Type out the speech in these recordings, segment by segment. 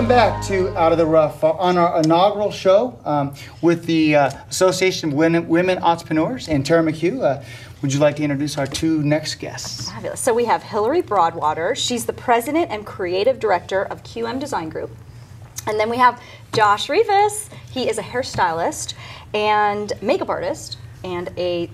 Welcome back to Out of the Rough on our inaugural show with the Association of Women Entrepreneurs and Tara McHugh. Would you like to introduce our two next guests? Fabulous. So we have Hillary Broadwater. She's the president and creative director of QM Design Group. And then we have Josh Rivas. He is a hairstylist and makeup artist and a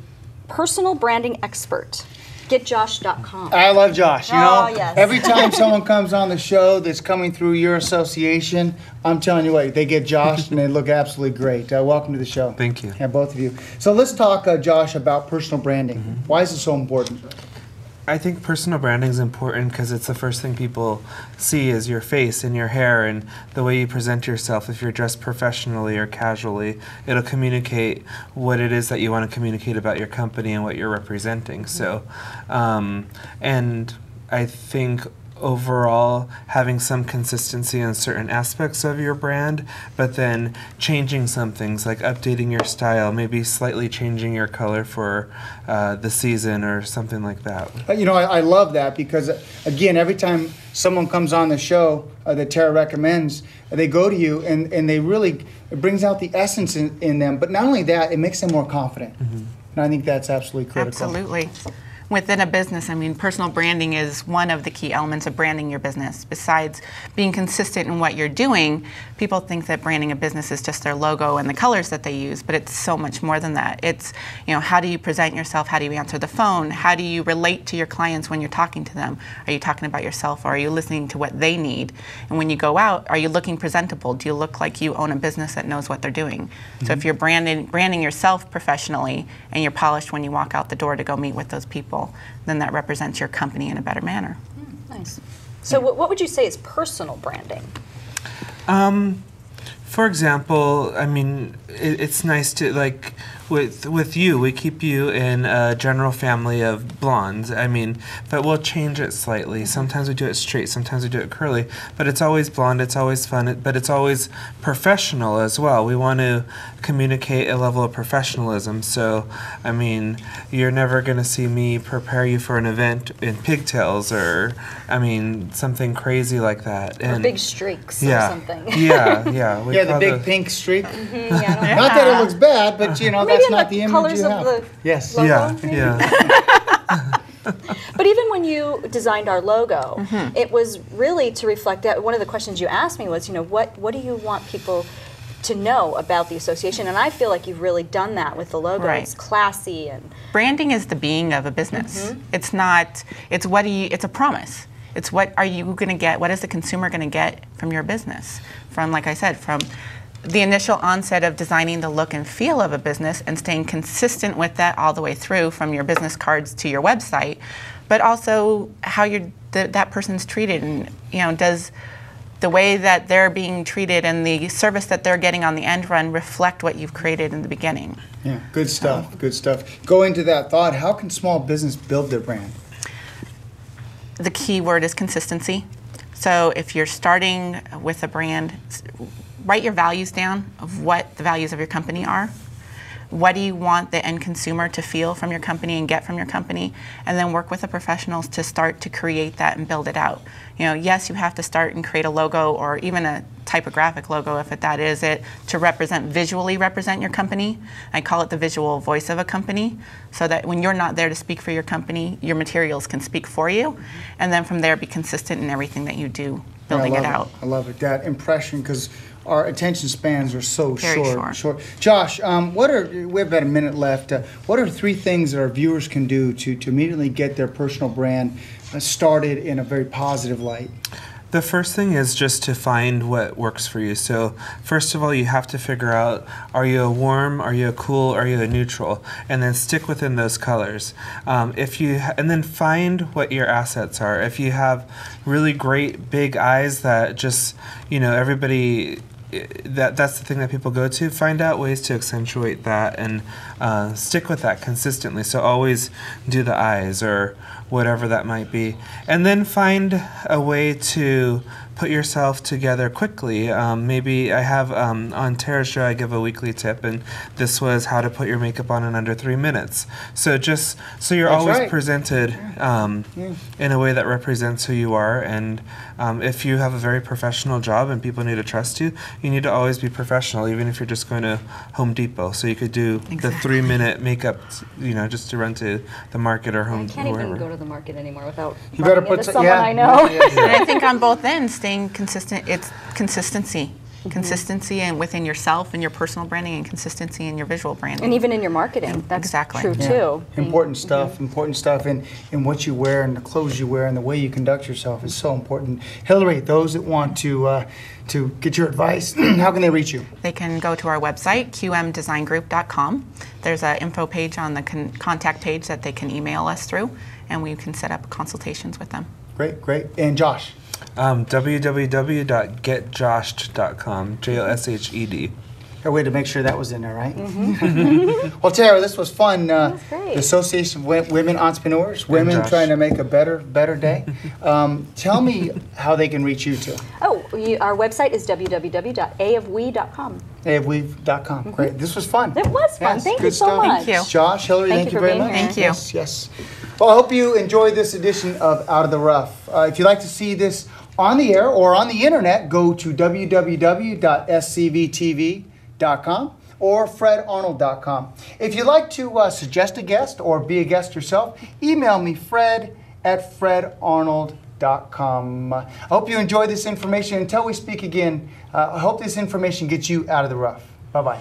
personal branding expert. GetJosh.com. I love Josh. You know, yes. Every time someone comes on the show that's coming through your association, I'm telling you what, they get Josh and they look absolutely great. Welcome to the show. Thank you. Yeah, both of you. So let's talk, Josh, about personal branding. Why is it so important? I think personal branding is important because it's the first thing people see is your face and your hair and the way you present yourself. If you're dressed professionally or casually, it'll communicate what it is that you want to communicate about your company and what you're representing. So, and I think overall having some consistency in certain aspects of your brand, but then changing some things like updating your style, maybe slightly changing your color for the season or something like that. You know, I love that because, again, every time someone comes on the show that Tara recommends, they go to you and they really, it brings out the essence in them. But not only that, it makes them more confident. And I think that's absolutely critical. Absolutely. Within a business, I mean, personal branding is one of the key elements of branding your business. Besides being consistent in what you're doing, people think that branding a business is just their logo and the colors that they use, but it's so much more than that. It's, you know, how do you present yourself? How do you answer the phone? How do you relate to your clients when you're talking to them? Are you talking about yourself or are you listening to what they need? And when you go out, are you looking presentable? Do you look like you own a business that knows what they're doing? So if you're branding yourself professionally and you're polished when you walk out the door to go meet with those people, then that represents your company in a better manner. Nice. So what would you say is personal branding? For example, I mean, it's nice to, like, with you, we keep you in a general family of blondes. I mean, but we'll change it slightly. Sometimes we do it straight, sometimes we do it curly, but it's always blonde, it's always fun, but it's always professional as well. We want to communicate a level of professionalism. So, I mean, you're never going to see me prepare you for an event in pigtails or, I mean, something crazy like that. And, or big streaks or something. Yeah. Yeah, the big pink streak. Yeah, not that it looks bad, but you know, that's not the image you have. The yes. Logo, yeah. But even when you designed our logo, it was really to reflect that. One of the questions you asked me was, you know, what do you want people to know about the association? And I feel like you've really done that with the logo. Right. It's classy and branding is the being of a business. It's not. It's what do you. It's a promise. It's what are you going to get? What is the consumer going to get from your business? From, like I said, from the initial onset of designing the look and feel of a business and staying consistent with that all the way through from your business cards to your website, but also how that person's treated, and you know, does the way that they're being treated and the service that they're getting on the end run reflect what you've created in the beginning? Yeah, good stuff. Good stuff. Go into that thought. How can small business build their brand? The key word is consistency. So if you're starting with a brand, write your values down of what the values of your company are. What do you want the end consumer to feel from your company and get from your company? And then work with the professionals to start to create that and build it out. You know, yes, you have to start and create a logo or even a typographic logo if that is it, to visually represent your company. I call it the visual voice of a company, so that when you're not there to speak for your company, your materials can speak for you. And then from there, be consistent in everything that you do, building it out. I love it. That impression, because our attention spans are so Very short. Josh, we have about a minute left. What are 3 things that our viewers can do to immediately get their personal brand started in a very positive light? The first thing is just to find what works for you. So first of all, you have to figure out, are you a warm, are you a cool, are you a neutral? And then stick within those colors. And then find what your assets are. If you have really great big eyes that just, you know, everybody, that's the thing that people go to, find out ways to accentuate that and stick with that consistently. So always do the eyes or whatever that might be. And then find a way to put yourself together quickly. Maybe I have on Tara's show, I give a weekly tip, and this was how to put your makeup on in under 3 minutes. So just so you're That's always right. presented in a way that represents who you are. And if you have a very professional job and people need to trust you, you need to always be professional, even if you're just going to Home Depot. So you could do the 3-minute makeup, just to run to the market or home. I can't wherever. even go to the market anymore without You better running put into some- someone yeah. I know. And I think on both ends, staying consistent, it's consistency. Consistency and within yourself and your personal branding, and consistency in your visual branding. And even in your marketing, that's Exactly. true Yeah. too. Important stuff, and what you wear and the clothes you wear and the way you conduct yourself is so important. Hillary, those that want to get your advice, how can they reach you? They can go to our website, qmdesigngroup.com. There's an info page on the contact page that they can email us through, and we can set up consultations with them. Great. And Josh? www.getjoshed.com, JOSHED. A way to make sure that was in there, right? Well, Tara, this was fun. was great. The Association of Women Entrepreneurs, women Josh. trying to make a better day. Tell me how they can reach you too. Our website is www.aofwe.com. AveWeave.com. Great. This was fun. It was fun. Yes, Thank good you so stuff. much. Thank you. Josh, Hillary, Thank thank you you for very being much. here. Thank you. Yes. Well, I hope you enjoyed this edition of Out of the Rough. If you'd like to see this on the air or on the internet, go to www.scvtv.com or fredarnold.com. If you'd like to suggest a guest or be a guest yourself, email me fred@fredarnold.com. I hope you enjoyed this information. Until we speak again, I hope this information gets you out of the rough. Bye-bye.